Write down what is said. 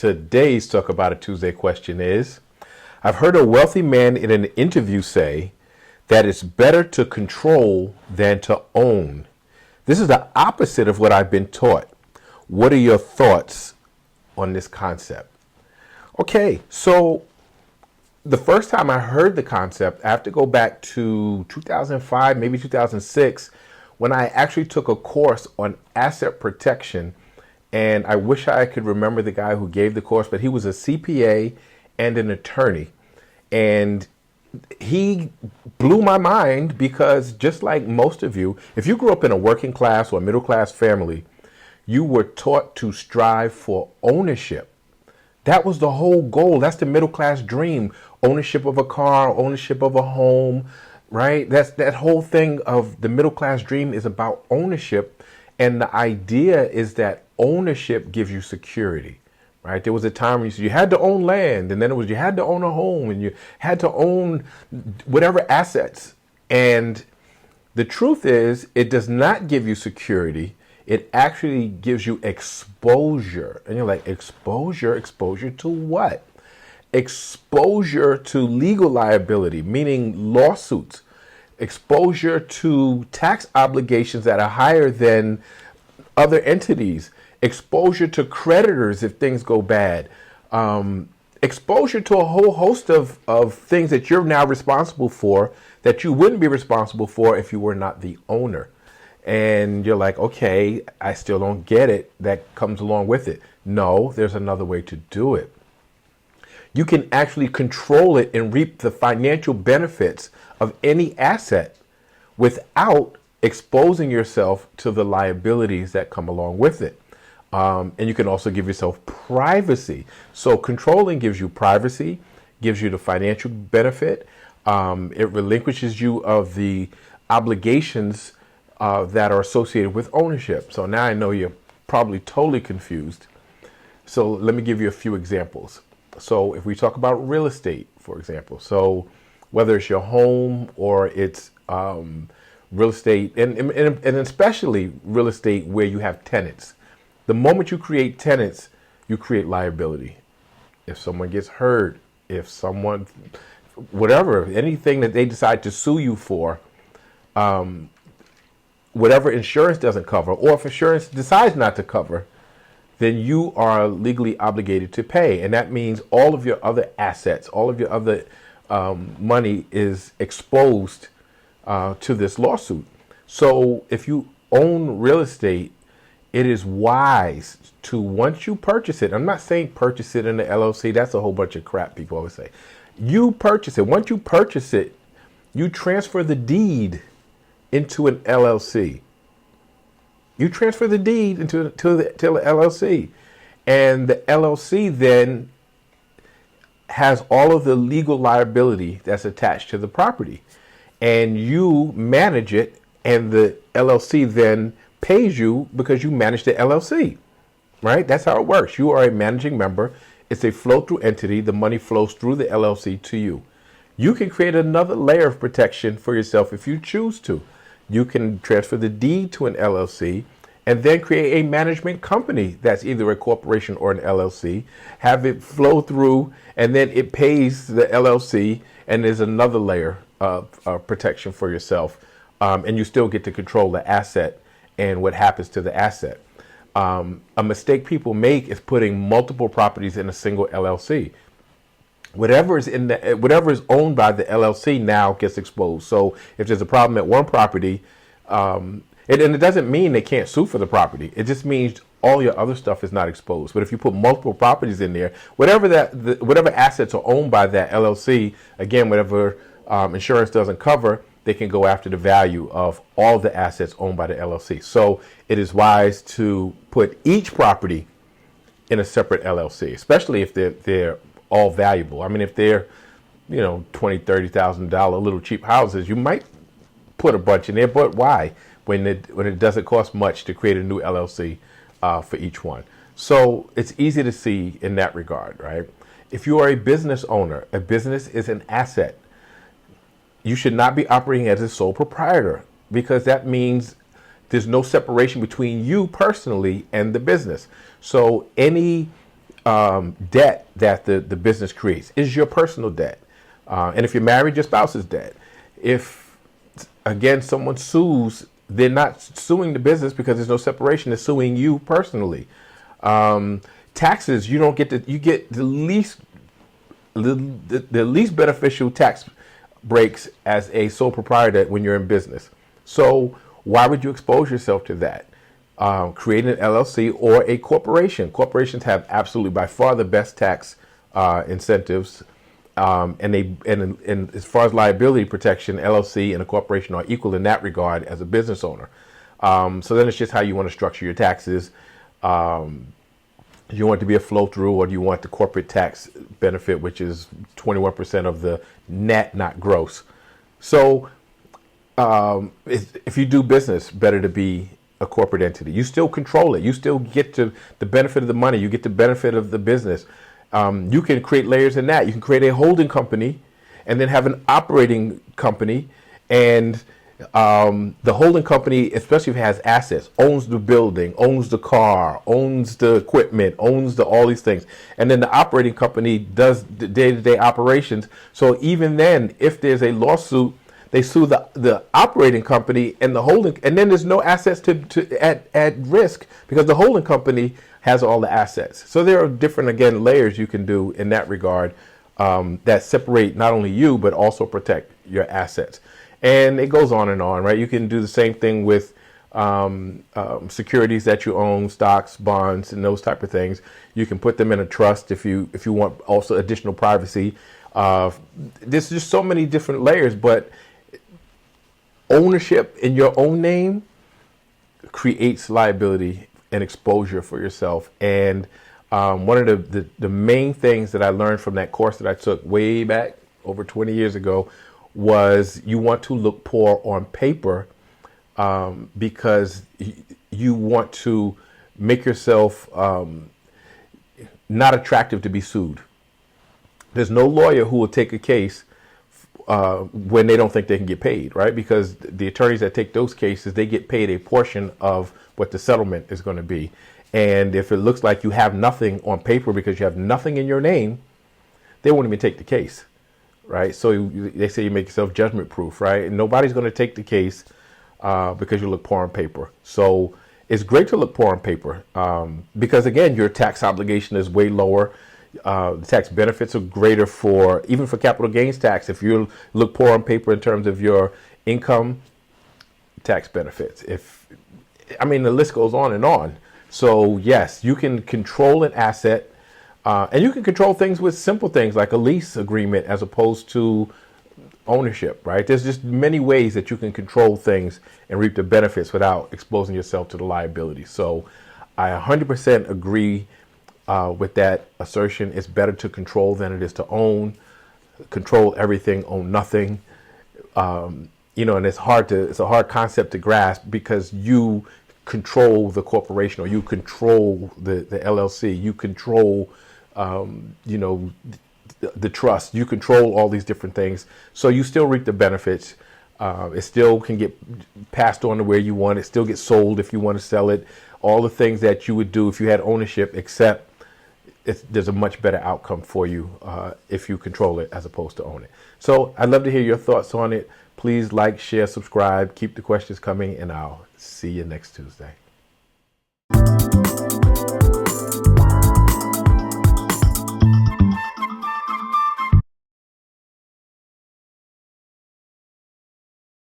Today's Talk About It Tuesday question is, I've heard a wealthy man in an interview say that it's better to control than to own. This is the opposite of what I've been taught. What are your thoughts on this concept? Okay, so the first time I heard the concept, I have to go back to 2005, maybe 2006, when I actually took a course on asset protection. And I wish I could remember the guy who gave the course, but he was a CPA and an attorney. And he blew my mind because just like most of you, if you grew up in a working class or middle class family, you were taught to strive for ownership. That was the whole goal. That's the middle class dream. Ownership of a car, ownership of a home, right? That whole thing of the middle class dream is about ownership. And the idea is that ownership gives you security, right? There was a time when you had to own land, and then it was you had to own a home, and you had to own whatever assets. And the truth is, it does not give you security. It actually gives you exposure. And you're like, exposure? Exposure to what? Exposure to legal liability, meaning lawsuits. Exposure to tax obligations that are higher than other entities. Exposure to creditors if things go bad. Exposure to a whole host of things that you're now responsible for that you wouldn't be responsible for if you were not the owner. And you're like, okay, I still don't get it. That comes along with it. No, there's another way to do it. You can actually control it and reap the financial benefits of any asset without exposing yourself to the liabilities that come along with it. And you can also give yourself privacy. So controlling gives you privacy, gives you the financial benefit. It relinquishes you of the obligations that are associated with ownership. So now I know you're probably totally confused. So let me give you a few examples. So if we talk about real estate, for example, so whether it's your home or it's real estate, and especially real estate where you have tenants. The moment you create tenants, you create liability. If someone gets hurt, if someone, whatever, anything that they decide to sue you for, whatever insurance doesn't cover, or if insurance decides not to cover, then you are legally obligated to pay. And that means all of your other assets, all of your other money is exposed to this lawsuit. So if you own real estate, it is wise to, once you purchase it, I'm not saying purchase it in the LLC. That's a whole bunch of crap people always say. You purchase it. Once you purchase it, you transfer the deed into an LLC. You transfer the deed into the LLC. And the LLC then has all of the legal liability that's attached to the property. And you manage it, and the LLC then pays you because you manage the LLC, right? That's how it works. You are a managing member. It's a flow-through entity. The money flows through the LLC to you. You can create another layer of protection for yourself if you choose to. You can transfer the deed to an LLC and then create a management company that's either a corporation or an LLC, have it flow through, and then it pays the LLC, and there's another layer of protection for yourself. And you still get to control the asset and what happens to the asset. A mistake people make is putting multiple properties in a single LLC. Whatever is owned by the LLC now gets exposed. So if there's a problem at one property, and it doesn't mean they can't sue for the property. It just means all your other stuff is not exposed. But if you put multiple properties in there, whatever assets are owned by that LLC, again, whatever insurance doesn't cover, they can go after the value of all the assets owned by the LLC. So it is wise to put each property in a separate LLC, especially if they're all valuable. I mean, if they're, $20,000, $30,000 little cheap houses, you might put a bunch in there. But why? When it doesn't cost much to create a new LLC for each one. So it's easy to see in that regard, right? If you are a business owner, a business is an asset. You should not be operating as a sole proprietor, because that means there's no separation between you personally and the business. So any debt that the business creates is your personal debt. And if you're married, your spouse's debt. If, again, someone sues, they're not suing the business because there's no separation. They're suing you personally. Taxes, you don't get you get the least beneficial tax breaks as a sole proprietor when you're in business. So why would you expose yourself to that? Creating an LLC or a corporation. Corporations have absolutely by far the best tax incentives. And as far as liability protection, LLC and a corporation are equal in that regard as a business owner. So then it's just how you want to structure your taxes. You want it to be a flow through, or do you want the corporate tax benefit, which is 21% of the net, not gross? So if you do business, better to be a corporate entity. You still control it. You still get to the benefit of the money. You get the benefit of the business. You can create layers in that. You can create a holding company and then have an operating company. And the holding company, especially if it has assets, owns the building, owns the car, owns the equipment, owns all these things. And then the operating company does the day-to-day operations. So even then, if there's a lawsuit, they sue the operating company and the holding, and then there's no assets at risk because the holding company has all the assets. So there are different, again, layers you can do in that regard that separate not only you, but also protect your assets. And it goes on, right? You can do the same thing with securities that you own, stocks, bonds, and those type of things. You can put them in a trust if you want also additional privacy. There's just so many different layers, but ownership in your own name creates liability and exposure for yourself. And one of the main things that I learned from that course that I took way back over 20 years ago was you want to look poor on paper because you want to make yourself not attractive to be sued. There's no lawyer who will take a case when they don't think they can get paid, right? Because the attorneys that take those cases, they get paid a portion of what the settlement is going to be. And if it looks like you have nothing on paper because you have nothing in your name, they won't even take the case, right? So they say you make yourself judgment proof, right? And nobody's going to take the case because you look poor on paper. So it's great to look poor on paper because, again, your tax obligation is way lower. The tax benefits are greater even for capital gains tax. If you look poor on paper in terms of your income tax benefits, the list goes on and on. So yes, you can control an asset, and you can control things with simple things like a lease agreement as opposed to ownership, right? There's just many ways that you can control things and reap the benefits without exposing yourself to the liability. So I 100% agree with that assertion. It's better to control than it is to own. Control everything, own nothing. And it's a hard concept to grasp because you control the corporation or you control the LLC, you control, the trust, you control all these different things. So you still reap the benefits. It still can get passed on to where you want. It still gets sold if you want to sell it. All the things that you would do if you had ownership, except there's a much better outcome for you if you control it as opposed to own it. So I'd love to hear your thoughts on it. Please like, share, subscribe, keep the questions coming, and I'll see you next Tuesday.